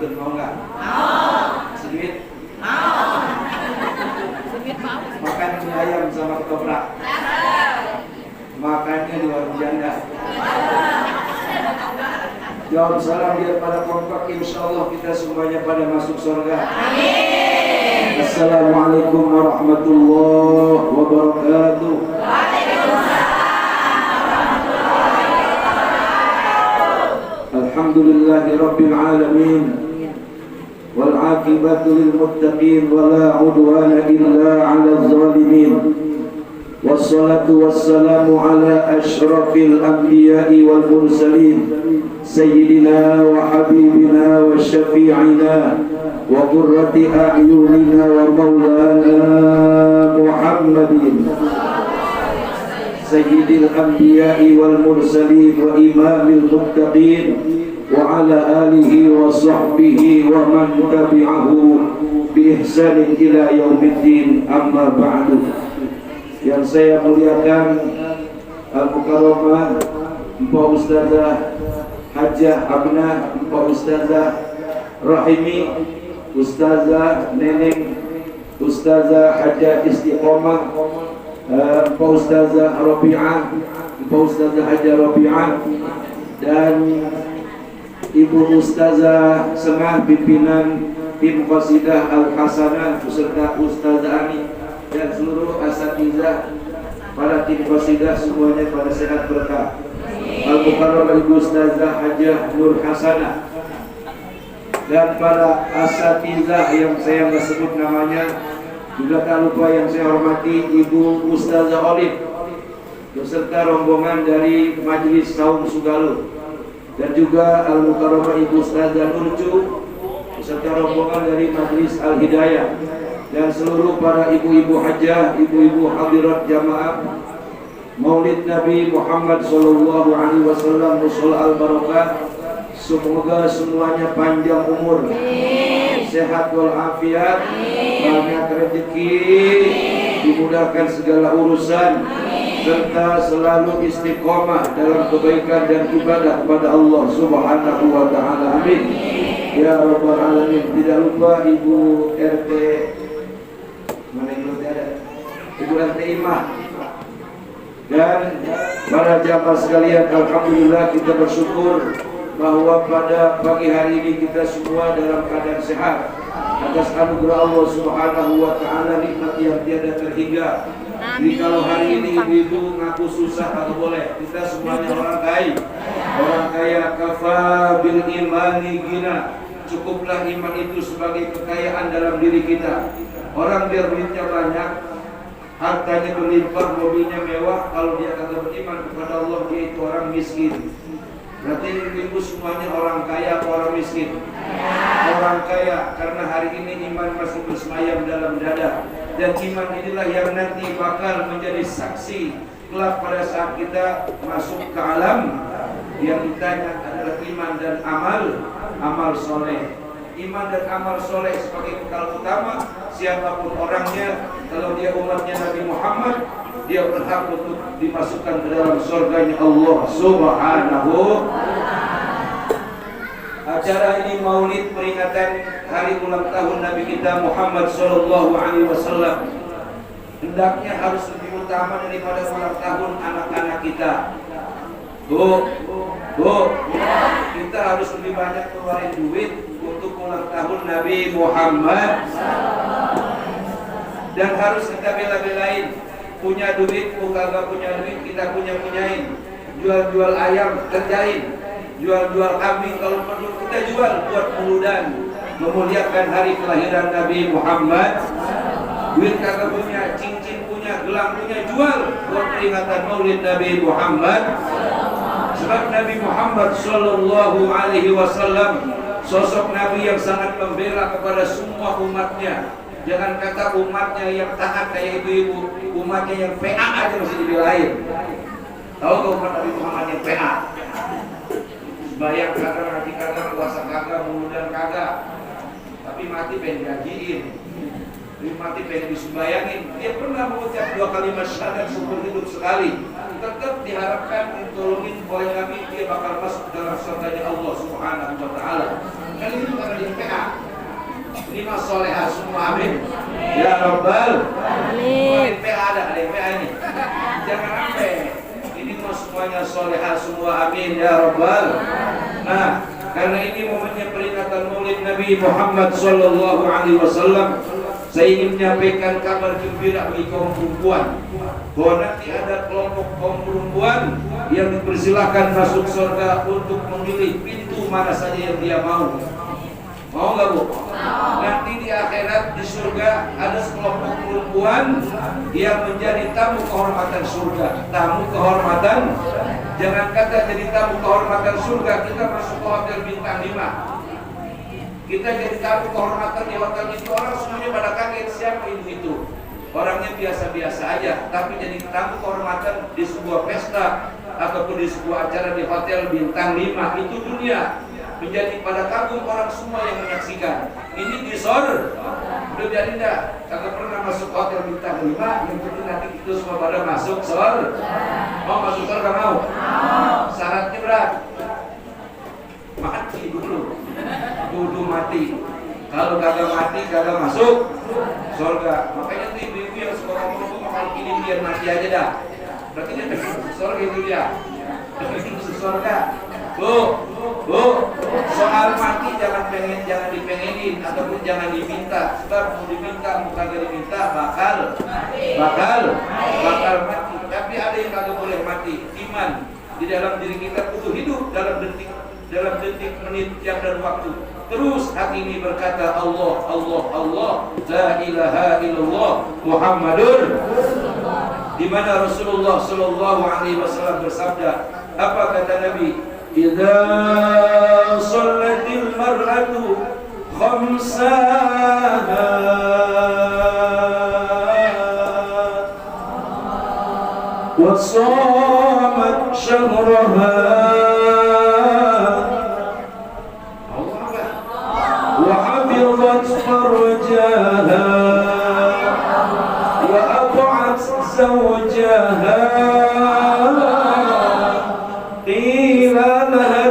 pantun mau nggak? Mau. Sedikit? Mau. Makan mie ayam sama ketoprak? Makannya di warung janda? Jawab salam biar pada kompak, insya Allah kita semuanya pada masuk surga. Amin. Assalamualaikum warahmatullahi wabarakatuh. Alhamdulillahi rabbil alamin. Wal aqibatu lil muttaqin wa la udwana illa 'alal zalimin. Wassalatu wassalamu ala asyrafil anbiya'i wal mursalin sayyidina wa habibina wa syafi'ina wa qurrati a'yunina wa maulana Muhammadin sayyidil anbiya'i wal mursalin wa imamil muttaqin wa ala alihi wa sahbihi wa man tabi'ahu bi ihsanin ila yaumiddin, amma ba'du. Yang saya muliakan Al-Mukarramah Mpok Ustazah Hajah Abnah, Mpok Ustazah Rahimi, Ustazah Neneng, Ustazah Hajah Istiqomah, Mpok Ustazah Rabi'ah, Mpok Ustazah Hajah Rabi'ah, dan Ibu Ustazah Sengah pimpinan tim Qasidah Al-Hasanah beserta Ustazah Ani dan seluruh asatizah para tim Qasidah semuanya pada sehat berkah. Al-Mukarramah Ibu Ustazah Hajah Nur Hasanah dan para asatizah yang saya nggak sebut namanya, juga tak lupa yang saya hormati Ibu Ustazah Olive beserta rombongan dari Majelis Saum Sugaluh, dan juga Al-Mukarramah Ibu Ustazah Nurju beserta rombongan dari Majelis Al-Hidayah, dan seluruh para ibu-ibu hajah, ibu-ibu hadirat jamaah Maulid Nabi Muhammad sallallahu alaihi wasallam mushol al-barakah. Semoga semuanya panjang umur, sehat walafiat, banyak rezeki, dimudahkan segala urusan, serta selalu istiqomah dalam kebaikan dan ibadah kepada Allah Subhanahu wa taala. Amin. Ya rabbal alamin. Tidak lupa Ibu RT, mana Ibu ada? Ibu RT Imah dan para jamaah sekalian, alhamdulillah kita bersyukur bahwa pada pagi hari ini kita semua dalam keadaan sehat atas anugerah Allah Subhanahu wa taala, nikmat yang tiada terhingga. Jadi kalau hari ini ibu-ibu ngaku susah atau boleh, kita semuanya orang kaya. Orang kaya kafa bil imani gina. Cukuplah iman itu sebagai kekayaan dalam diri kita. Orang biar duitnya banyak, hartanya berlimpah, mobilnya mewah, kalau dia kagak beriman kepada Allah, dia itu orang miskin. Berarti ibu semuanya orang kaya atau orang miskin? Orang kaya, karena hari ini iman masih bersemayam dalam dada. Dan iman inilah yang nanti bakal menjadi saksi kelak pada saat kita masuk ke alam. Yang ditanya adalah iman dan amal soleh. Iman dan amal soleh sebagai bekal utama. Siapapun orangnya, kalau dia umatnya Nabi Muhammad, dia berhak untuk dimasukkan ke dalam surganya Allah Subhanahu. Acara ini maulid peringatan hari ulang tahun Nabi kita Muhammad sallallahu alaihi wasallam. Hendaknya harus lebih utama daripada ulang tahun anak-anak kita. Bu, kita harus lebih banyak keluarin duit untuk ulang tahun Nabi Muhammad. Dan harus kita bela-belain. Punya duit, kagak punya duit, kita punyain. Jual-jual ayam, kerjain. Jual-jual kambing kalau perlu kita jual buat muludan, memuliakan hari kelahiran Nabi Muhammad. Duit kagak punya, cincin punya, gelang punya, jual buat peringatan Maulid Nabi Muhammad. Sebab Nabi Muhammad sallallahu alaihi wasallam sosok Nabi yang sangat membela kepada semua umatnya. Jangan kata umatnya yang taat kayak ibu-ibu, umatnya yang PA aja masih dibelain. Tahu gak umat Nabi Muhammad yang PA? Bayang kagak, nanti kagak, puasa kagak, muludan kagak, tapi mati pengen gajiin, mati pengen disembayangin. Dia pernah mengucap 2 kalimat syahadat seumur hidup sekali. Tetap diharapkan ditolongin oleh Nabi, dia bakal masuk dalam surganya Allah Subhanahu wa taala. Kali ini bukan di PA. Ini mah solehah semua, amin. Ya Rabbal. Amin. PA ada yang PA ini. Jangan sampai. Ini mah semuanya solehah semua, amin. Ya Rabbal. Nah, karena ini momennya peringatan Maulid Nabi Muhammad sallallahu alaihi wasallam, saya ingin menyampaikan kabar gembira bagi kaum perempuan bahwa nanti ada kelompok kaum perempuan yang dipersilakan masuk surga untuk memilih pintu mana saja yang dia mau. Mau nggak Bu? Nanti di akhirat di surga ada sekelompok perempuan yang menjadi tamu kehormatan surga. Tamu kehormatan, jangan kata jadi tamu kehormatan surga kita masuk ke hotel bintang 5. Kita jadi tamu kehormatan di hotel itu, orang semuanya pada kaget siapa ibu itu. Orangnya biasa-biasa aja, tapi jadi tamu kehormatan di sebuah pesta ataupun di sebuah acara di hotel bintang 5 itu dunia. Menjadi pada kagum orang semua yang menyaksikan. Ini di sor. Udah biarin dah. Kagak pernah masuk hotel bintang 5, yang penting nanti itu semua pada masuk sor. Mau masuk sor gak mau? Syaratnya berat. Mati dulu. Kudu mati. Kalau kagak mati kagak masuk surga. Makanya tuh ibu-ibu yang suka ngomong kalau ini biar mati aja dah. Berarti dia surga itu dia. Surga. Bu, soal mati jangan dipengenin ataupun jangan diminta. Sebab mau diminta, mau kagak diminta bakal mati. Tapi ada yang kagak boleh mati. Iman di dalam diri kita kudu hidup dalam detik menit jam dan waktu. Terus hati ini berkata Allah, la ilaha illallah Muhammadur. Di mana Rasulullah sallallahu alaihi wasallam bersabda, apa kata Nabi? Idza shallatil mar'atu khamsaha wa shamat shahraha wa hafizat farjaha wa ata'at zawjaha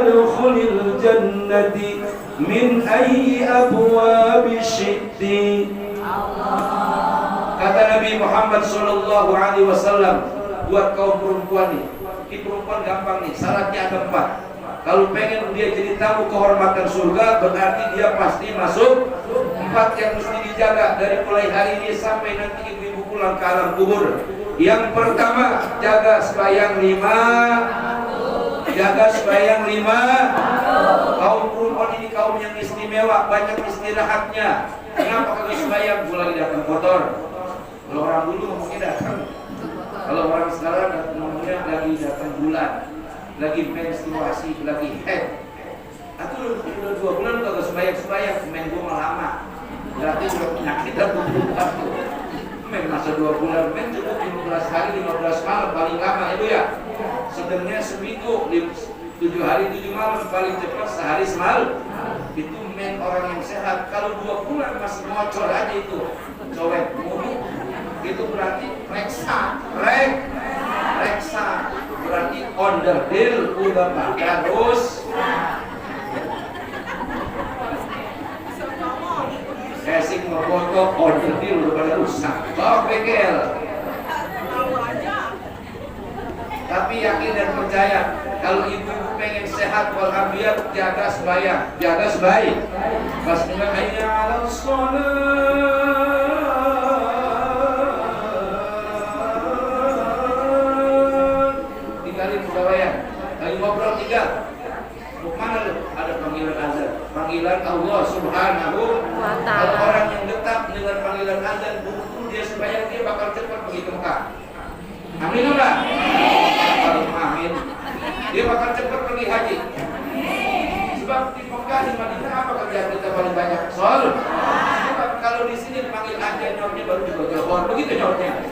adkhulil jannati min ayyi abwabi syi'ti. Kata Nabi Muhammad sallallahu alaihi wasallam buat kaum perempuan nih. Ini perempuan gampang nih, syaratnya ada 4. Kalau pengen dia jadi tamu kehormatan surga, berarti dia pasti masuk 4 yang mesti dijaga dari mulai hari ini sampai nanti ibu-ibu pulang ke alam kubur. Yang pertama, jaga sembahyang 5. Kaum perempuan ini kaum yang istimewa, banyak istirahatnya. Kenapa kagak sembahyang? Gue lagi datang kotor. Kalau orang dulu ngomongnya datang. Kalau orang sekarang ngomongnya lagi datang bulan, lagi menstruasi, lagi head. Aku udah 2 bulan kagak sembahyang, main gue malah lama. Berarti udah penyakit dan butuh. Men masa 2 bulan, men cukup 15 hari 15 malam paling lama itu ya. Sebenarnya seminggu 7 hari 7 malam paling cepat sehari semalam. Itu men orang yang sehat. Kalau 2 bulan masih ngocor aja itu cowek mulu. Itu berarti reksa berarti onderdil udah terus. Casing ngefoto onderdil udah pada rusak. Bawa bengkel. Tapi yakin dan percaya kalau ibu-ibu pengen sehat walafiat, jaga sembahyang, jaga sembahyang. Pas dengar hayya 'alas shalah, tinggalin pegawaian. Lagi ngobrol tinggal. Mau mana lu? Ada panggilan azan, panggilan Allah Subhanahu wa Ta'ala. Kalau orang yang tetap dengan panggilan azan, buru-buru dia sembahyang, dia bakal cepat pergi ke Mekah. Amin enggak? Amin. Dia bakal cepat pergi haji. Sebab di Mekah di Madinah apa kerjaan kita paling banyak? Soal. Sebab kalau di sini dipanggil aja nyornya baru juga telepon. Begitu nyornya.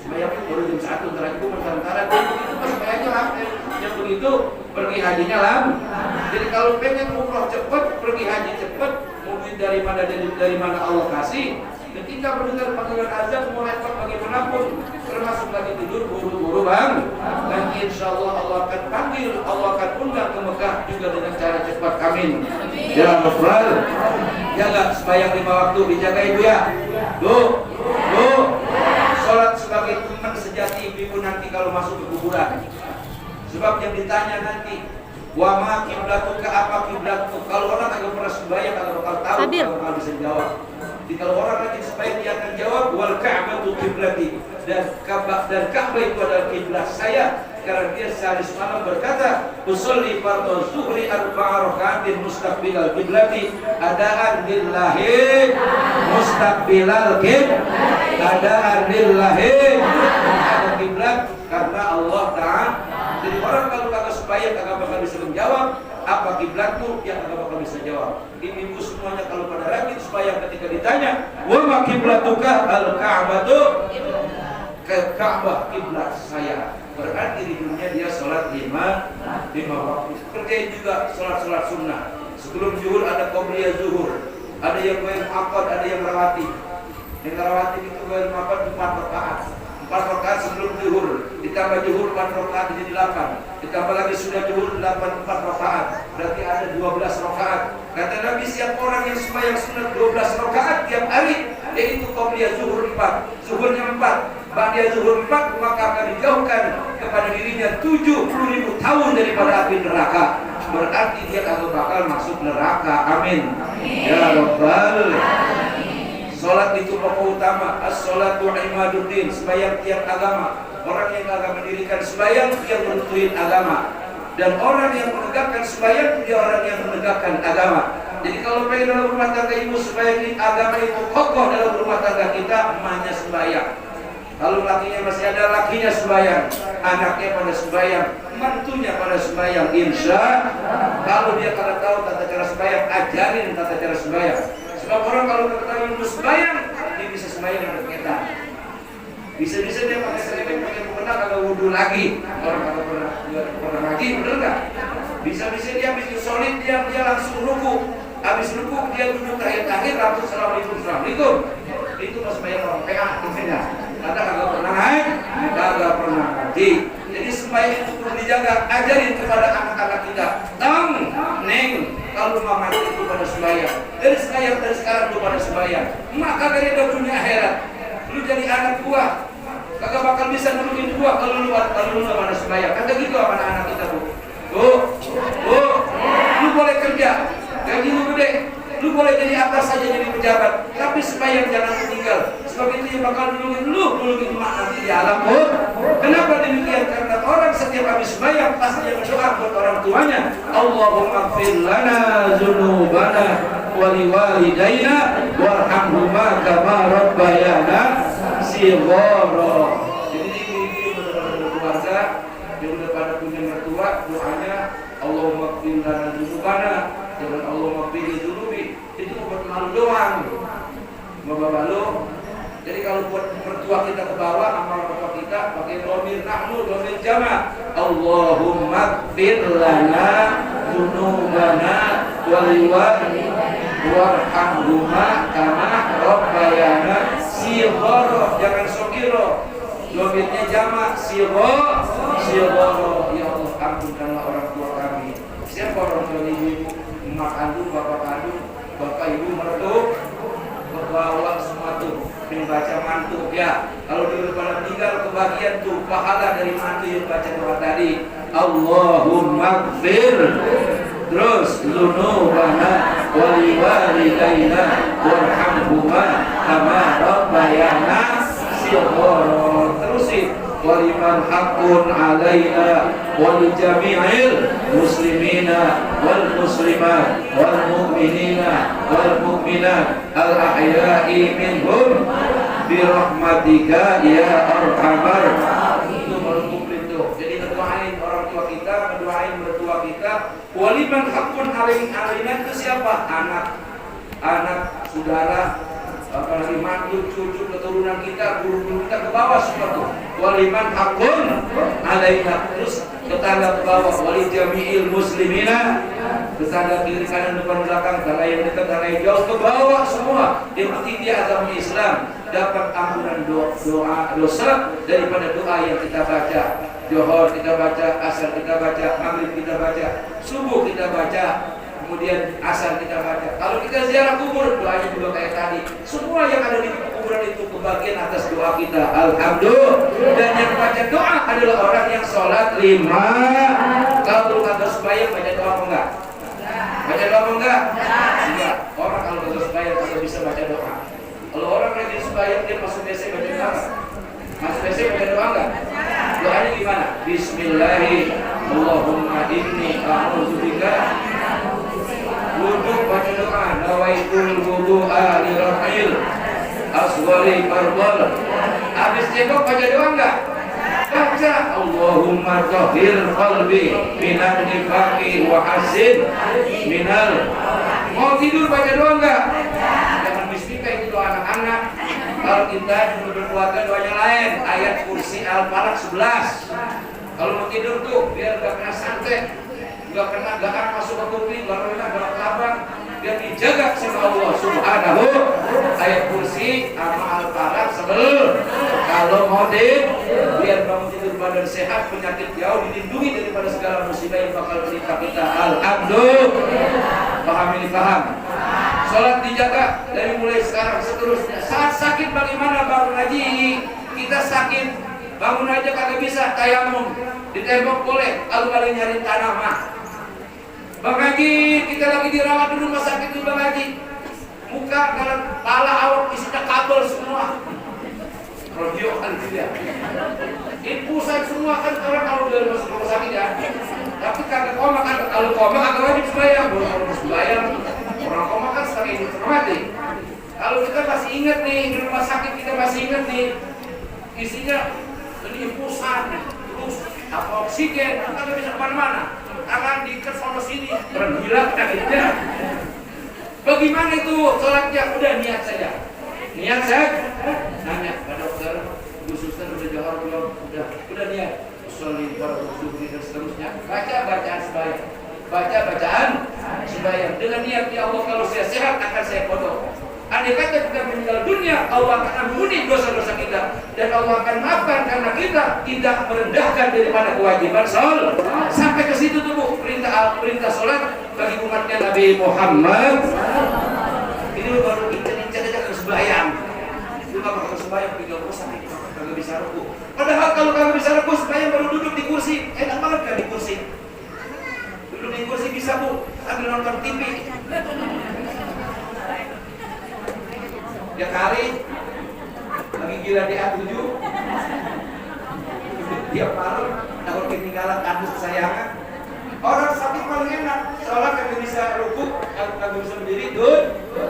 Sembahyang baru jam 1 terakhir itu mentara dia begitu pas sembahyangnya lama. Yang begitu pergi hajinya lama. Jadi kalau pengen umroh cepat, pergi haji cepat, mungkin dari mana Allah kasih. Ketika mendengar panggilan azan mau repot bagaimanapun, termasuk lagi tidur buru-buru bang. Dan insya Allah Allah akan panggil, Allah akan undang ke Mekah juga dengan cara cepat. amin ya rabbal. Jaga sembahyang 5 waktu, dijaga ibu ya. Bu, sholat sebagai teman sejati ibu nanti kalau masuk ke kuburan. Sebab yang ditanya nanti, wa ma kiblatuka, apa kiblatku? Kalau orang agak pernah sembahyang agak bakal tahu, agak bakal bisa jawab. Jadi kalau orang lagi sembahyang dia akan jawab, wal ka'batu kiblati, dan Ka'bah itu adalah kiblat saya. Karena dia sehari semalam berkata, usolli fardhu zuhri arba'a raka'atin mustaqbilal kiblati adaan lillahi mustaqbilal kiblati adaan lillahi ada kiblat karena Allah Ta'ala. Jadi orang kalau kagak sembahyang kagak bakal bisa menjawab apa kiblatmu, dia kagak bakal bisa jawab. Ibu semuanya kalau pada rajin sembahyang ketika ditanya, wa ma kiblatuka al-ka'batu, ke Ka'bah kiblat saya. Berarti di dunia dia sholat 5 waktu. Kerjain juga sholat sunnah. Sebelum zuhur ada qobliyah zuhur, ada yang muaqqat, ada yang rawatib. Yang rawatib itu muaqqat 4 rakaat. 4 rakaat sebelum zuhur, ditambah zuhur 4 rakaat jadi 8. Ditambah lagi sudah zuhur 4 rakaat. Berarti ada 12 rakaat. Kata Nabi, siap orang yang sembahyang sunat 12 rakaat tiap hari, yaitu qobliyah zuhur 4, zuhurnya 4. Ba'da zuhur 4 maka akan dijauhkan kepada dirinya 70.000 tahun daripada api neraka. Berarti dia akan bakal masuk neraka. Amin ya rabbal. Salat itu pokok utama. As-salatu imaduddin, sembahyang tiang agama. Orang yang akan mendirikan sembahyang dia menentuin agama, dan orang yang menegakkan sembahyang dia orang yang menegakkan agama. Jadi kalau pengen dalam rumah tangga ibu sembahyang agama itu kokoh dalam rumah tangga kita, emaknya sembahyang. Kalau lakinya masih ada, lakinya sembahyang, anaknya pada sembahyang, mantunya pada sembahyang. Insya kalau dia kalau tahu tata cara sembahyang, ajarin tata cara sembahyang. Sebab orang kalau ketahui ilmu sembahyang, dia bisa sembahyang dengan kita. Bisa-bisa dia pakai seripin, pakai mukena, kagak wudu lagi. Orang kalau pernah ngaji, bener nggak? Bisa-bisa dia habis solid, dia langsung ruku. Habis ruku dia duduk terakhir langsung assalamualaikum. Itu pas sembahyang orang PA intinya. Karena kagak pernah naik, kagak pernah ngaji. Jadi sembahyang itu perlu dijaga. Ajarin kepada anak-anak kita. Neng, kalau mama itu pada sembahyang, dari sekarang lu pada sembahyang, maka dari dunia akhirat lu jadi anak gua, kagak bakal bisa nurunin gua kalau lu pada sembahyang. Kagak gitu anak-anak kita, Bu. Lu boleh kerja, gaji lu gede, lu boleh jadi atas saja, jadi pejabat, tapi sembahyang jangan tinggal. Sebab itu yang bakal nulungin emak nanti di alam. Kenapa demikian? Karena orang setiap habis sembahyang pasti berdoa buat orang tuanya, Allahumma ighfir lana dzunubana wa liwalidayna warhamhuma kama rabbayana shighara. Jadi ibu-ibu berkeluarga yang udah pada punya mertua, doanya Allahumma ighfir lana dzunubana, jangan Allahumma ighfir dzunubi. Itu buat malu doang. Bapak lu. Jadi kalau buat mertua kita ke bawah, amal mertua kita pakai dhamir nahnu, dhamir jama'. Allahumma ighfir lana dzunubana wa liwalidayna warhamhuma kama rabbayana shighara. Jangan sogiro. Dhamirnya jama', shighara. Ya Allah, ampunkanlah orang tua kami. Siapa orang tua ibu? Emak kandung, bapak kandung, bapak ibu mertua, bawa semua tuh baca mantu ya. Kalau dulu pada tinggal kebagian tuh pahala dari mantu yang baca doa tadi, Allahumma ighfir terus dzunubana wa liwalidayna warhamhuma kama rabbayana shighara. Terusin waliman haqqun alaina wal jami'il muslimina wal muslimat wal mu'minina wal mu'minat al ahya'i minhum bi rahmatika ya arhamar. Itu baru komplit tuh. Jadi ngedoain orang tua kita, ngedoain mertua kita. Waliman haqqun alaina itu siapa? Anak, saudara, apalagi mantu, cucu, keturunan kita, guru-guru kita ke bawah semua tuh. Waliman haqqun alaina, terus tetangga ke bawah, wali jami'il muslimina, tetangga kiri kanan depan belakang, tetangga yang dekat, tetangga yang jauh, ke bawah semua. Yang penting dia agama Islam, dapat ampunan dosa daripada doa yang kita baca. Johor kita baca, asar kita baca, maghrib kita baca, subuh kita baca, kemudian asar kita baca. Kalau kita ziarah kubur, doanya juga kayak tadi. Semua yang ada di kuburan itu kebagian atas doa kita. Alhamdulillah. Dan yang baca doa adalah orang yang sholat 5. Kalau belum ada sembahyang baca doa apa enggak? Baca doa apa enggak? Enggak. Orang kalau ada sembahyang tidak bisa baca doa. Kalau orang lagi sembahyang dia masuk WC baca doa. Masuk WC baca doa enggak? Doanya gimana? Bismillahirrahmanirrahim. Allahumma inni a'udzubika. Wudhu baca doa. Nawaitul wudu'a li raf'il asghari fardal. Habis cebok baca doa enggak? Baca Allahumma tahhir qalbi minal nifaqi wa hasin minal. Mau tidur baca doa enggak? Jangan bismika itu doa anak-anak. Kalau kita berkeluarga doanya lain. Ayat kursi Al-Falaq 11. Kalau mau tidur tuh biar gak kena santet, gak kena gaang masuk ke kuping, gak kena galak labang, biar dijaga sama Allah Subhanahu. Ayat kursi sama Al-Falaq 11. Kalau mau biar bangun tidur badan sehat, penyakit jauh, dilindungi daripada segala musibah yang bakal menimpa kita. Alhamdulillah. Paham ini paham? Sholat dijaga dari mulai sekarang seterusnya. Saat sakit bagaimana bangun ngaji? Kita sakit bangun aja kagak bisa, tayamum ditembok boleh, kalau kalian nyari tanah mah. Bang Haji, kita lagi dirawat di rumah sakit dulu Bang Haji. Muka dan kepala awak isinya kabel semua. Radio kan tidak. Infusan semua kan orang kalau udah masuk rumah sakit ya. Tapi kagak koma kan, kalau koma kagak wajib sembahyang, belum harus sembahyang. Orang koma kan sekarang ini mati. Kalau kita masih ingat nih di rumah sakit kita masih ingat nih isinya ini infusan, terus apa oksigen, kita bisa kemana-mana. Tangan diikat sana sini, bergila penyakitnya. Bagaimana itu sholatnya? Udah niat saja. Niat saja. Nanya pada dokter, Bu Suster udah jawab belum? Udah niat. Sholat para usul dan seterusnya. Baca bacaan sembahyang. Baca bacaan sembahyang dengan niat ya Allah kalau saya sehat akan saya foto. Andai kata kita meninggal dunia, Allah akan ampuni dosa-dosa kita dan Allah akan maafkan karena kita tidak merendahkan daripada kewajiban sholat. Sampai ke situ tuh Bu, perintah sholat bagi umatnya Nabi Muhammad. Ini lu baru incen-incen aja ke sembahyang. Lu nggak bakal sembahyang tinggal bosan, kagak bisa ruku. Padahal kalau kagak bisa ruku, sembahyang baru duduk di kursi, enak banget kan di kursi. Duduk di kursi bisa Bu, sambil nonton TV. Ya kali lagi gila di A7 dia malam takut ketinggalan kardus kesayangan. Orang sakit paling enak sholat kagak bisa ruku, kagak bisa berdiri,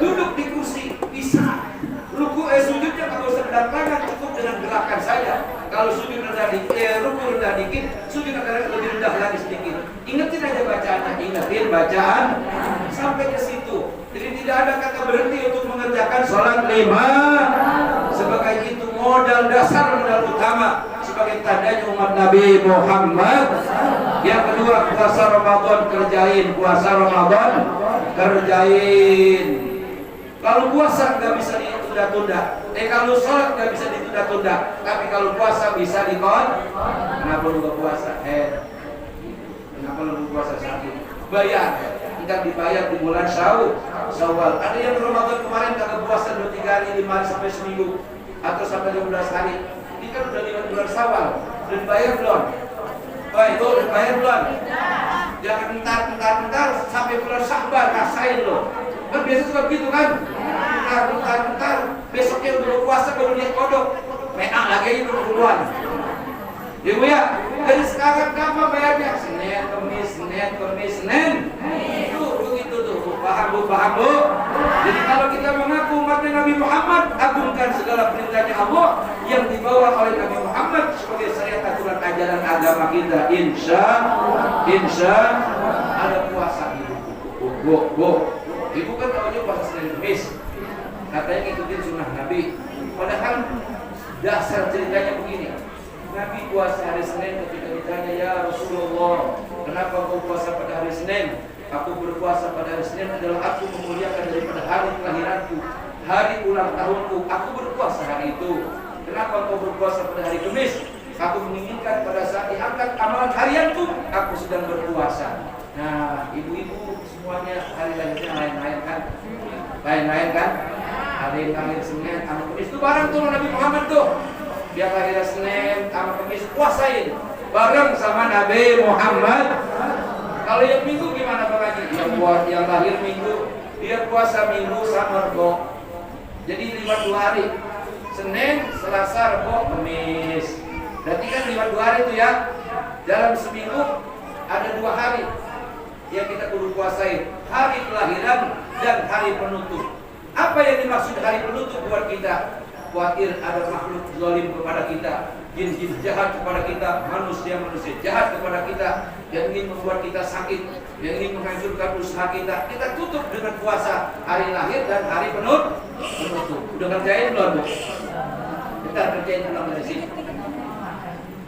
duduk di kursi bisa. Ruku sujudnya kagak usah berantakan, cukup dengan gerakan saja. Kalau sujud rendah dikit, ruku rendah dikit, sujud akan lebih rendah lagi sedikit. Ingetin aja bacaannya, ingetin bacaan sampai ke situ. Jadi tidak ada kata berhenti untuk mengerjakan sholat 5. Sebagai itu modal dasar, modal utama sebagai tandanya umat Nabi Muhammad. Yang kedua, puasa Ramadan kerjain, puasa Ramadan kerjain. Kalau puasa nggak bisa ditunda-tunda, kalau sholat nggak bisa ditunda-tunda, tapi kalau puasa bisa dikon. Kenapa lu nggak puasa? Kenapa lu puasa sakit? Bayar. Tidak dibayar di bulan Syawal. Ada yang Ramadan kemarin kagak puasa 2-3 hari, 5 hari sampai seminggu atau sampai 15 hari. Ini kan udah 5 bulan Syawal. Udah dibayar belum? Baik, itu udah dibayar belum? Jangan bentar sampai bulan Sya'ban rasain lo. Kan biasa suka begitu kan? Bentar, besoknya udah puasa baru lihat kodok. Meang lagi aja duluan. Ibu ya, dari sekarang kapan bayarnya? Senin, Kamis, Senin. Itu begitu tuh, paham Bu? Jadi kalau kita mengaku umatnya Nabi Muhammad, agungkan segala perintahnya Allah yang dibawa oleh Nabi Muhammad sebagai syariat aturan ajaran agama kita. Insya ada puasa ibu. Ibu kan tahunya puasa Senin Kamis. Katanya ngikutin sunnah Nabi. Padahal dasar ceritanya begini. Nabi puasa hari Senin ketika ditanya, ya Rasulullah, kenapa kau puasa pada hari Senin? Aku berpuasa pada hari Senin adalah aku memuliakan daripada hari kelahiranku, hari ulang tahunku. Aku berpuasa hari itu. Kenapa kau berpuasa pada hari Kamis? Aku menginginkan pada saat diangkat amalan harianku, aku sedang berpuasa. Nah, ibu-ibu semua semuanya hari lahirnya lain-lain kan? Lain-lain kan? Ada yang lahir Senin sama Kamis itu bareng tuh Nabi Muhammad tuh. Dia lahir Senin sama Kamis puasain bareng sama Nabi Muhammad. Kalau yang Minggu gimana Bang Haji? Yang lahir Minggu dia puasa Minggu sama Rebo. Jadi 52 hari. Senin, Selasa, Rebo, Kamis. Berarti kan 52 hari itu ya. Dalam seminggu ada 2 hari yang kita kudu puasain, hari kelahiran dan hari penutup. Apa yang dimaksud hari penutup buat kita? Khawatir ada makhluk zalim kepada kita, jin-jin jahat kepada kita, manusia-manusia jahat kepada kita yang ingin membuat kita sakit, yang ingin menghancurkan usaha kita. Kita tutup dengan puasa hari lahir dan hari penutup. Udah kerjain belum, Bu? Kita kerjain pulang dari sini.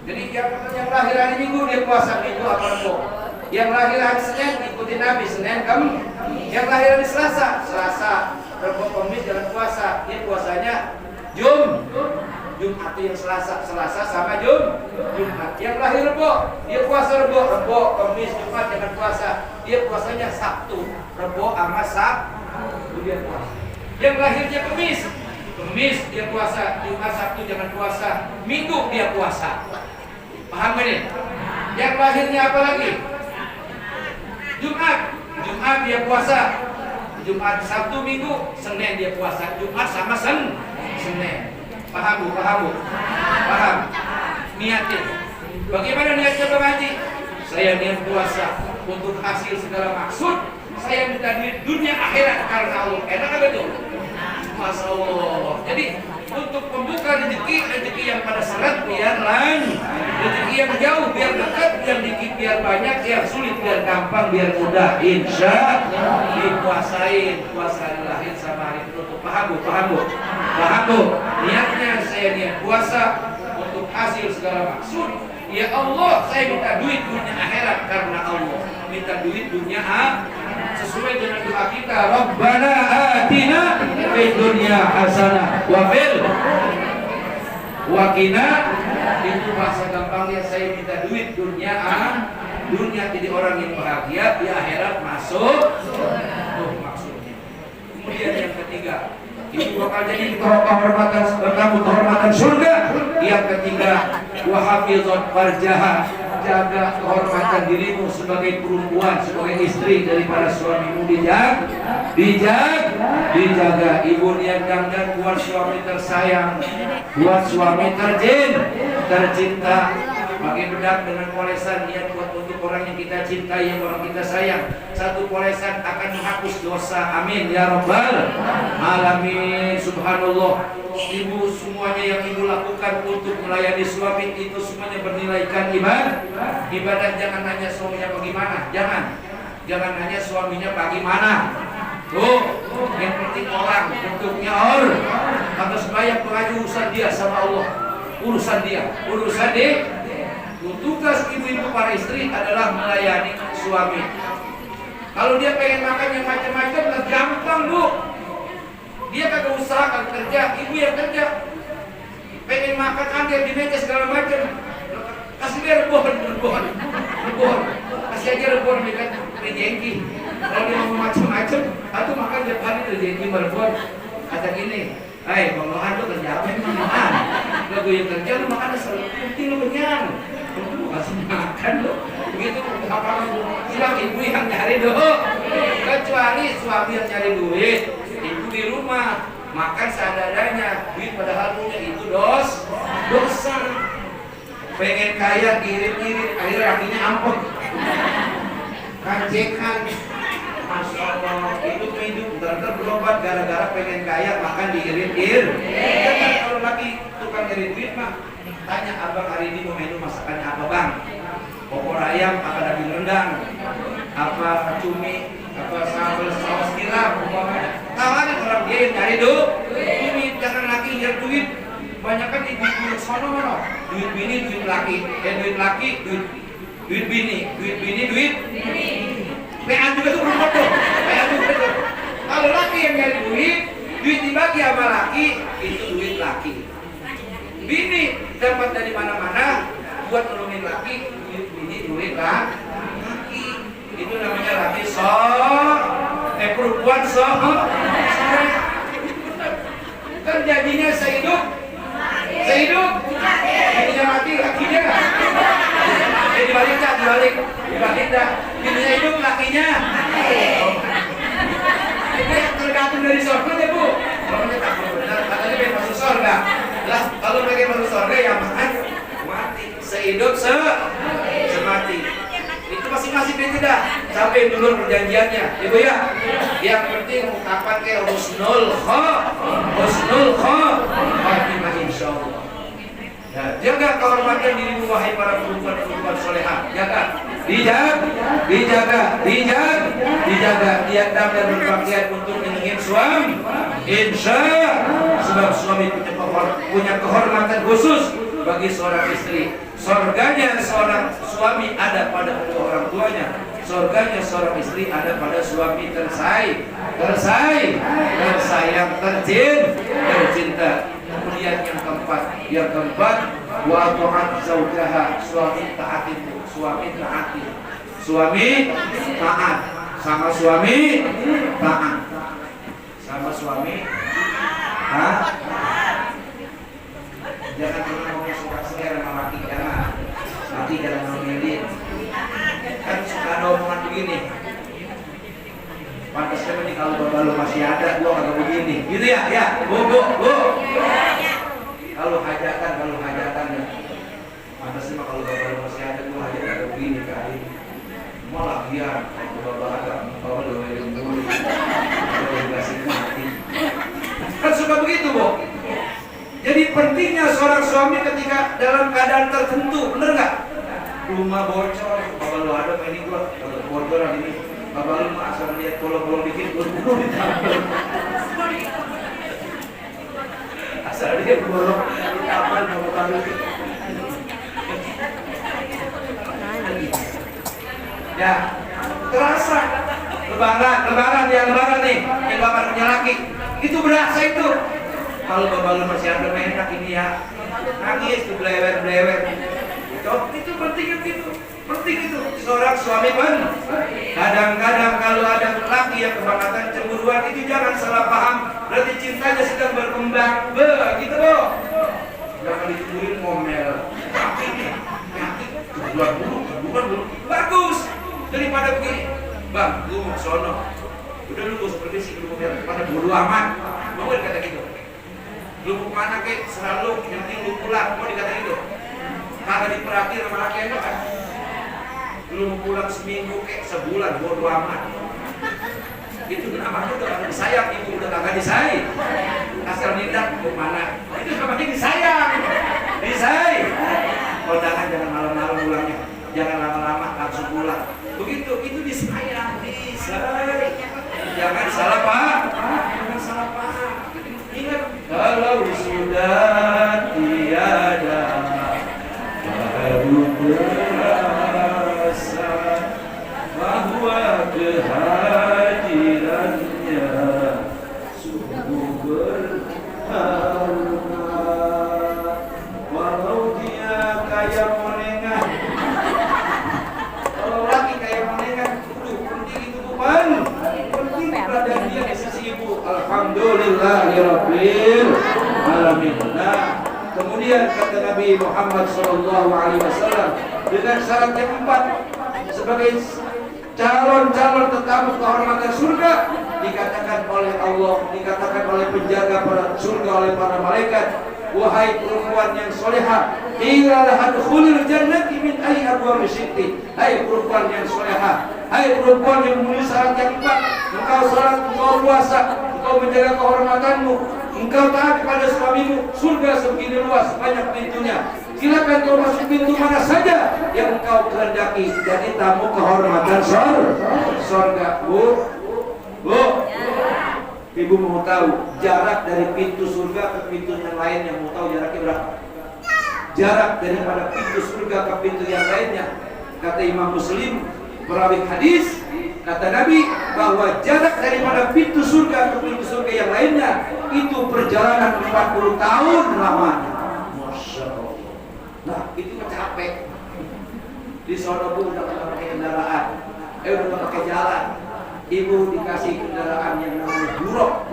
Jadi yang lahir hari Minggu dia puasa Minggu apa Rebo? Yang lahir hari Senin ikuti Nabi Senin Kamis. Yang lahir hari Selasa, Rebo, Kamis jangan puasa. Dia puasanya Jumat yang Selasa sama Jumat. Yang lahir Rebo, dia puasa Rebo, Kamis, Jumat jangan puasa. Dia puasanya Sabtu, Rebo sama Sabtu dia puasa. Yang lahirnya Kamis dia puasa, Jumat, Sabtu jangan puasa. Minggu dia puasa. Paham ini? Yang lahirnya apa lagi? Jumat dia puasa. Jumat, Sabtu, Minggu, Senin dia puasa. Jumat sama Senin. Paham Bu? Paham? Niatin. Bagaimana niatnya Bang Haji? Saya niat puasa untuk hasil segala maksud. Saya minta dunia akhirat karena Allah. Enak apa itu? Masya Allah. Jadi untuk membuka rezeki yang pada syarat biar lain, rezeki yang jauh biar dekat, yang dikit biar banyak, yang sulit biar gampang, biar mudah. Insya dipuasain puasa hari lahir sama hari penutup. Paham Bu? Niatnya saya niat puasa untuk hasil segala maksud. Ya Allah, saya minta duit dunia akhirat karena Allah. Minta duit dunia sesuai dengan doa kita. Rabbana atina fid dunya hasanah wa fil qina. Itu bahasa gampangnya saya minta duit dunia jadi orang yang bahagia, di akhirat masuk. Itu maksudnya. Kemudian yang ketiga, itu bakal jadi kehormatan surga. Yang ketiga, wa hafizat farjaha, jaga kehormatan dirimu sebagai perempuan, sebagai istri daripada suamimu. Dijaga. Ibu niat dan buat suami tersayang, buat suami tercinta. Pakai bedak dengan polesan, niat buat untuk orang yang kita cintai, yang orang kita sayang. Satu polesan akan menghapus dosa. Amin ya rabbal alamin. Subhanallah. Ibu, semuanya yang ibu lakukan untuk melayani suami itu semuanya bernilaikan ibadah. Jangan nanya suaminya bagaimana. Jangan nanya suaminya bagaimana. Tuh, yang penting orang bentuknya atas bayar pengaji urusan dia sama Allah. Urusan dia. Tugas ibu-ibu para istri adalah melayani suami. Kalau dia pengen makan yang macam-macam, gampang Bu. Dia kagak usaha kerja, ibu yang kerja. Pengen makan angker di meja segala macam, kasih dia rebon. Kasih aja rebon dekat rejeki. Kalau dia mau macam-macam, atau makan tiap hari rejeki rebon. Kata gini, hai Bang Lohan, lu kerja apa emang Lohan? Lagu yang kerja lu makan asal penting lu kenyang. Lu kasih makan lu. Begitu apa hilang ibu yang nyari doh. Kecuali suami yang nyari duit, ibu di rumah makan seadanya, duit padahal punya itu dosa. Pengen kaya irit-irit, akhirnya akhirnya ampun. Kancekan. Masya Allah, hidup ntar berobat gara-gara pengen kaya makan diirit-irit. Kan kalau lagi tukang irit duit mah tanya abang hari ini mau menu masakannya apa bang? Opor ayam, apa daging rendang, apa cumi, apa sambal saus tiram, umpamanya. Tawarin orang dia yang nyari duit, jangan lagi nyari duit. Banyak kan duit sono mana? Duit bini, duit laki, duit bini, duit. PA juga tuh berubah tuh. Kalau laki yang nyari duit dibagi sama laki, itu duit laki. Bini dapat dari mana-mana buat nolongin laki, duit bini, duit laki. Itu namanya laki perempuan soleh. Kan janjinya sehidup, bininya mati, lakinya. Dibalik dah, dibalik dah. Bininya hidup, lakinya. Itu yang tergantung dari surga ya Bu. Kalau mereka tak benar, katanya pengen masuk surga. Lah, kalau mereka masuk surga ya mati. Sehidup, semati. Itu masing-masing dia tidak sampai dulu perjanjiannya, ibu ya. Yang penting ungkapan kayak husnul khatimah insyaallah. Ya, jaga kehormatan dirimu wahai para perempuan solehah. Jaga, dijaga. Dia dan berpakaian untuk menyenangkan suami. Insya sebab suami punya kehormatan khusus bagi seorang istri. Surganya seorang suami ada pada kedua orang tuanya. Surganya seorang istri ada pada suami tersayang, tercinta. Kemudian yang keempat, wa ta'at zaujaha, suami taat. Sama suami taat. Jangan pernah ngomong suka-suka sama laki, jangan ngomelin. Kan suka ada omongan begini. Pantasnya nih kalau bapak lu masih ada, gua kagak begini. Gitu ya, bu. Kalau hajatan ya. Pantasnya kalau bapak lu masih ada, gua hajatan begini kali. Malah biar kalau bapak ada, bapak lu yang dulu. Kalau dikasih mati. Kan suka begitu, Bu. Jadi pentingnya seorang suami ketika dalam keadaan tertentu, bener nggak? Rumah bocor, bapak lu ada ini gua, kalau bocor ini, bapak lu mah asal lihat bolong-bolong dikit, buru-buru ditampil. Asal lihat bolong, ditampil bapak lu. Ya, terasa lebaran nih, yang bapak punya laki, itu berasa itu. Kalau bapak masih ada enak ini ya, nangis tuh blewer. Itu penting itu. Seorang suami pun kadang-kadang kalau ada laki yang kebangetan cemburuan itu jangan salah paham, berarti cintanya sedang berkembang. Begitu loh. Jangan dicemburuin ngomel. Bukan bagus daripada begini. Bang, lu mau sono. Udah lu seperti sih lu pada bodo amat. Mau dikata gitu. Lu mau mana kek selalu yang penting lu pulang, mau dikata gitu. Kagak diperhatiin sama laki aja kan. Lu mau pulang seminggu kek sebulan bodo amat. Itu namanya udah kagak disayang, ibu udah kagak disayang. Asal nindak ke mana? Itu namanya disayang. Kondangan jangan malam-malam pulangnya. Jangan lama-lama langsung pulang. Begitu, itu disayang. Jangan salah paham. Ingat, kalau sudah tiada baru terasa bahwa kehadirannya sungguh berharga. Walau dia kayak monengan, kalau laki kayak monengan, penting itu bukan. Penting berada dia di sisi ibu. Alhamdulillahirabbil alamin. Nah, kemudian kata Nabi Muhammad SAW dengan syarat yang keempat, sebagai calon-calon tetamu kehormatan surga, dikatakan oleh Allah, dikatakan oleh penjaga pada surga, oleh para malaikat, wahai perempuan yang solehah, ilalah adkhulil jannati min ayyi abwabi syi'ti. Hai perempuan yang solehah, hai perempuan yang memenuhi syarat yang empat, engkau salat, engkau puasa, engkau menjaga kehormatanmu, engkau taat kepada suamimu, surga segini luas, banyak pintunya. Silakan kau masuk pintu mana saja yang engkau kehendaki, jadi tamu kehormatan surga. Bu, ibu mau tahu jarak dari pintu surga ke pintu yang lain, yang mau tahu jaraknya berapa? Jarak daripada pintu surga ke pintu yang lainnya, kata Imam Muslim perawi hadis, kata Nabi bahwa jarak daripada pintu surga ke pintu surga yang lainnya itu perjalanan 40 tahun lamanya. Masya Allah. Nah, itu capek. Di sono pun udah pakai kendaraan, udah pakai jalan. Ibu dikasih kendaraan yang namanya buruk,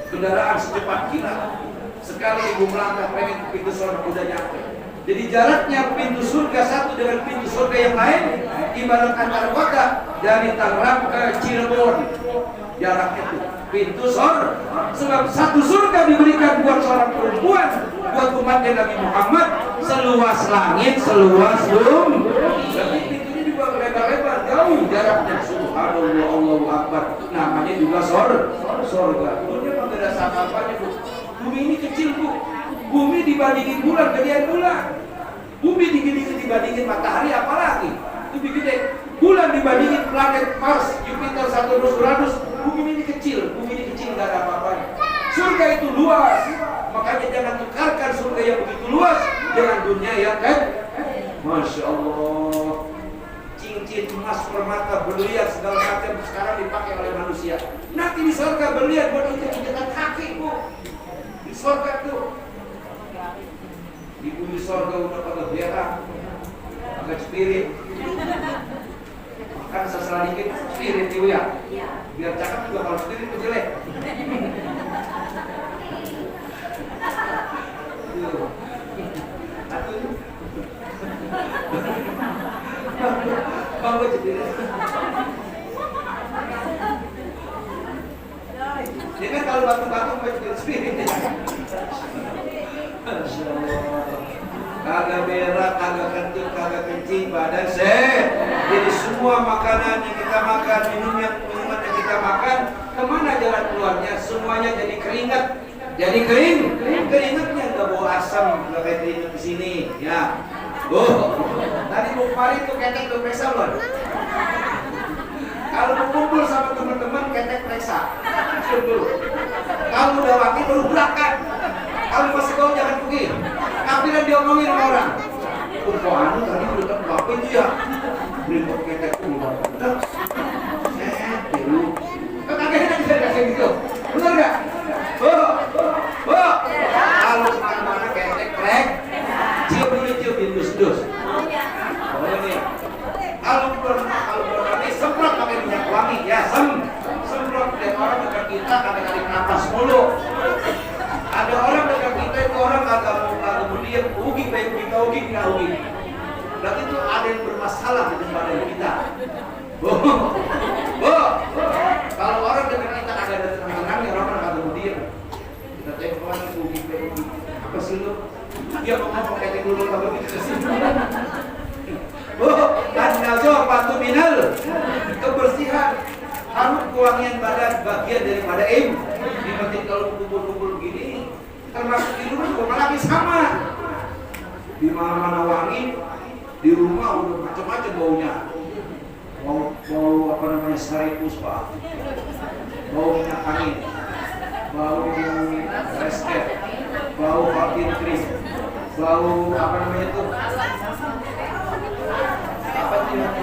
kendaraan secepat kilat. Sekali ibu melangkah pengen ke pintu surga udah nyampe. Jadi jaraknya pintu surga satu dengan pintu surga yang lain ibarat antar kota dari Tangerang ke Cirebon. Jaraknya itu pintu surga. Sebab satu surga diberikan buat seorang perempuan, buat umatnya Nabi Muhammad seluas langit, seluas bumi. Tapi pintunya juga lebar-lebar, jauh jaraknya. Subhanallah, Allahu Akbar. Namanya juga surga. Dunia nggak ada apa-apanya, Bu. Bumi ini kecil, Bu. Bumi dibandingin bulan, gedean bulan. Bumi dibandingin matahari, apalagi lebih gede. Bulan dibandingin planet Mars, Jupiter, Saturnus, Uranus. Bumi ini kecil, nggak ada apa-apanya. Surga itu luas, makanya jangan tukarkan surga yang begitu luas dengan dunia yang kan. Masya Allah, cincin emas, permata, berlian segala macam sekarang dipakai oleh manusia. Nanti di surga berlian buat injek-injekan kaki, Bu. Di surga tuh. Di bumi surga udah pada berak, agak spirit. Kan sesalah dikit spirit ibu ya. Biar cakep juga, kalau spirit itu jelek. Bang gue jadi. Dia kan kalau batu-batu gue jadi spirit ya. Masya Allah. Kagak berak, kagak kentut, kagak kencing, badan sehat. Jadi semua makanan yang kita makan, minuman yang kita makan, kemana jalan keluarnya? Semuanya jadi keringat. Jadi keringatnya nggak bawa asam, nggak kayak keringat di sini, ya. Tadi mau kemarin tuh ketek tuh periksa loh. Kalau mau kumpul sama teman-teman ketek periksa, dulu. Kalau udah wakil baru berangkat. Kalau masih bau jangan pergi. Kafiran dia ngomongin sama orang. Kok anu tadi udah terbapak itu ya. Beli ketek keluar. Dulu. Kagaknya bisa kasih gitu. Benar nggak? Kalau kemana-mana ketek krek. Cium dulu, cium dus-dus. Oh ini. Kalau berani semprot pakai minyak wangi ya semprot. Dan orang dekat kita kadang-kadang napas mulu. Ada orang dekat kita itu orang kagak mau diam, ugi nggak ugi. Berarti itu ada yang bermasalah di badan kita. Kalau orang dekat kita ada tenang-tenang, ya orang kagak mau diam. Kita tengok lagi ugi. Apa sih lu? Dia ngomong kayak dulu kalau gitu sih. An-nazar patu minal kebersihan. Harus kewangian badan bagian daripada ilmu. Dibanding kalau kumpul-kumpul begini, termasuk di rumah juga lagi sama. Di mana-mana wangi, di rumah udah macam-macam baunya. Bau apa namanya sari puspa, bau minyak angin, bau resket, bau patin krim, bau apa namanya itu? Apa sih yang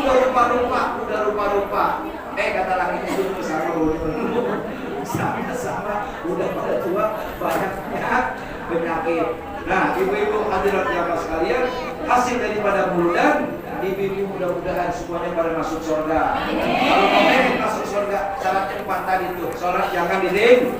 udah rupa-rupa. Kata laki itu sama udah pada tua banyak penyakit. Nah, ibu-ibu hadirat jamaah sekalian, hasil daripada bulan ibu-ibu mudah-mudahan semuanya pada masuk surga. Kalau pengen masuk surga, syaratnya 4 tadi tuh. Sholat jangan diting,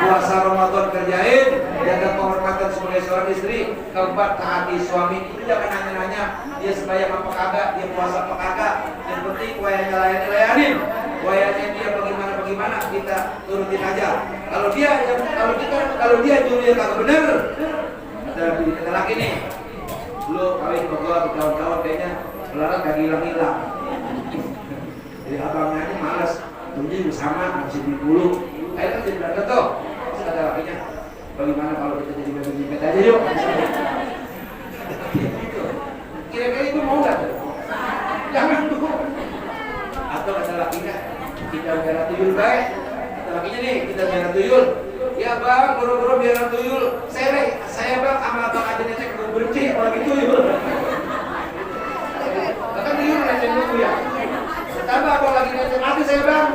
puasa Ramadan kerjain, jaga kehormatan sebagai seorang istri. Keempat, taati suami. Itu jangan nanya-nanya dia sembahyang apa kagak, dia puasa apa kagak. Yang penting wayanya layanin. Wayanya dia bagaimana kita turutin aja. Kalau dia nyuruh dia kagak bener, kata laki nih, lu kawin berdua bertahun-tahun kayaknya melarat gak hilang-hilang. Jadi abangnya ini malas, tunjuk bersama masih di bulu. Akhirnya jadi berangkat tuh. Terus kata lakinya, bagaimana kalau kita jadi bebek aja yuk? Kira-kira itu mau nggak? Jangan tuh. Atau kata lakinya, kita biara tuyul baik. Kata lakinya nih, kita biara tuyul. Ya bang, boro-boro biara tuyul. Saya bang sama abang aja netek berhenti apalagi tuyul. Bahkan tuyul netek dulu ya. Tambah abang lagi netek mati saya bang.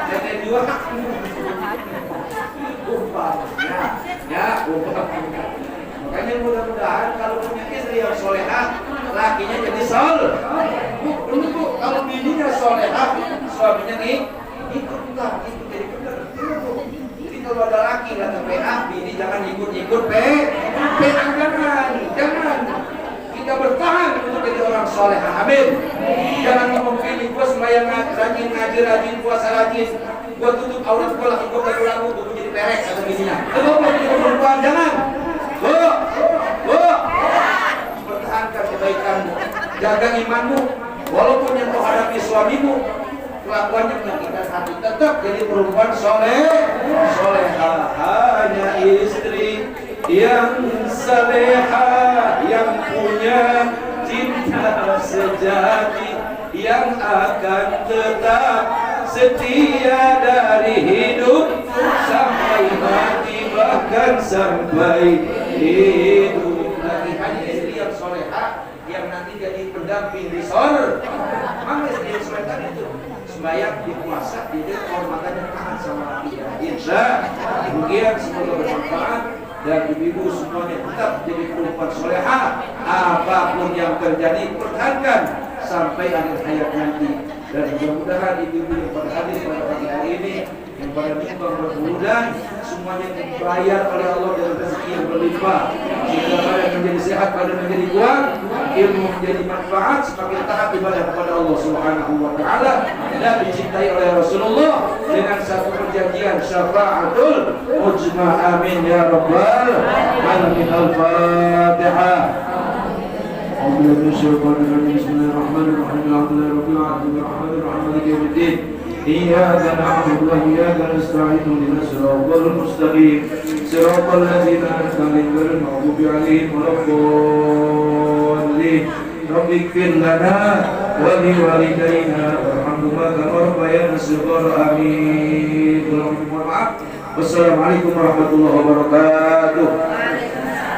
Netek dua. Umpah. Ya, umpah. Makanya mudah-mudahan kalau punya istri yang solehah, lakinya jadi Bu, kalau bininya solehah, suaminya nih ikutlah, itu jadi benar. Jadi kalau ada laki kata PA, bini jangan ikut-ikut PA, jangan. Kita bertahan untuk jadi orang solehah. Amin. Jangan ngomong pilih gua sembahyang rajin ngaji rajin puasa rajin, gua tutup aurat gua laki gua kayak lagu gua jadi perek atau bininya. Kalau mau jadi perempuan jangan. Bu, pertahankan kebaikanmu, jaga imanmu, walaupun yang kau hadapi suamimu kelakuannya menyakitkan hati, tetap jadi perempuan solehah. Hanya istri yang salehah, yang punya cinta sejati, yang akan tetap setia dari hidup sampai mati, bahkan sampai hidup lagi. Hanya istri yang solehah yang nanti jadi pendamping di sorga. Mana istri yang solehah itu sembahyang di puasa, di kehormatannya tahan sama lakinya. Insya demikian, semoga bermanfaat dan ibu-ibu semuanya tetap jadi perempuan solehah. Apapun yang terjadi pertahankan sampai akhir hayat nanti. Dan mudah-mudahan ibu-ibu yang pada hadir pada pagi hari ini, yang pada nyumbang berbulan, semuanya dibayar oleh Allah dengan rezeki yang berlimpah, sehingga badan menjadi sehat, badan menjadi kuat, ilmu menjadi manfaat, semakin taat ibadah kepada Allah Subhanahu wa Ta'ala, dan dicintai oleh Rasulullah dengan satu perjanjian syafa'atul ujma. Amin ya rabbal alamin. Al-Fatihah. Bismillahirrahmanirrahim. Iyyaka na'budu wa iyyaka nasta'in. Ihdinas siratal mustaqim. Siratal ladzina an'amta 'alaihim ghairil maghdubi 'alaihim waladdallin. Rabbi ighfir lana wa li walidayna warhamhuma kama rabbayana shighara. Amin. Wassalamualaikum warahmatullahi wabarakatuh.